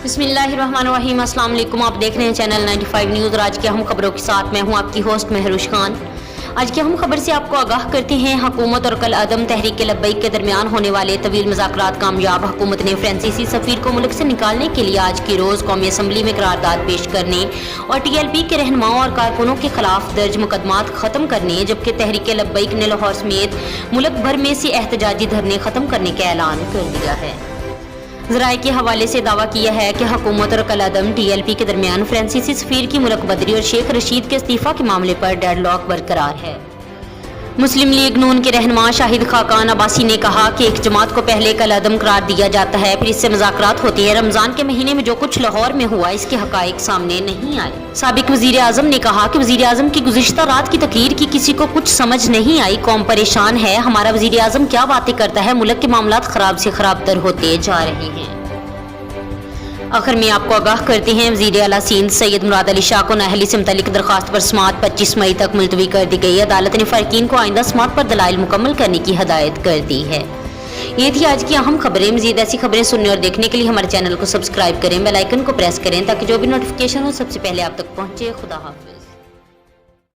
बिस्मिल्लाहिर्रहमानिर्रहीम। अस्सलाम वालेकुम। आप देख रहे हैं चैनल 95 न्यूज़। आज की अहम खबरों के साथ मैं हूं आपकी होस्ट महरूश खान। आज की अहम खबर से आपको आगाह करते हैं। हुकूमत और कल अदम तहरीक लब्बैक के दरमियान होने वाले तवील मुज़ाकरात कामयाब। हुकूमत ने फ्रांसीसी सफ़ीर को मुल्क से निकालने के लिए आज की रोज़ कौमी असम्बली में करारदाद पेश करने और TLP के रहनुमाओं और कारकुनों के खिलाफ दर्ज मुकदमात ख़त्म करने, जबकि तहरीक लब्बैक ने लाहौर समेत मुल्क भर में से एहतजाजी धरने ख़त्म करने का ऐलान कर दिया है। ज़राए के हवाले से दावा किया है कि हुकूमत और कल अदम TLP के दरमियान फ्रांसीसी सफ़ीर की मुल्क बदरी और शेख रशीद के इस्तीफ़ा के मामले पर डेडलॉक बरकरार है। मुस्लिम लीग नून के रहनुमा शाहिद खाकान अब्बासी ने कहा कि एक जमात को पहले कल अदम करार दिया जाता है, फिर इससे मुज़ाकरात होती है। रमज़ान के महीने में जो कुछ लाहौर में हुआ, इसके हक़ाइक़ सामने नहीं आए। साबिक़ वज़ीर आज़म ने कहा कि वज़ीर आज़म की गुज़िश्ता रात की तकरीर की किसी को कुछ समझ नहीं आई। कौम परेशान है। हमारा वज़ीर आज़म क्या बातें करता है। मुल्क के मामलात ख़राब से ख़राब तर होते जा रहे हैं। आखिर में आपको आगाह करते हैं, वज़ीर आला सिंध सैयद मुराद अली शाह को नाअहली से मुतल्लिक दरख्वास्त पर समाअत 25 मई तक मुलतवी कर दी गई। अदालत ने फ़ारिकीन को आइंदा समाअत पर दलाइल मुकम्मल करने की हदायत कर दी है। ये थी आज की अहम खबरें। मज़ीद ऐसी खबरें सुनने और देखने के लिए हमारे चैनल को सब्सक्राइब करें, बेल आइकन को प्रेस करें ताकि जो भी नोटिफिकेशन हो सबसे पहले आप तक पहुँचे। खुदा हाफिज़।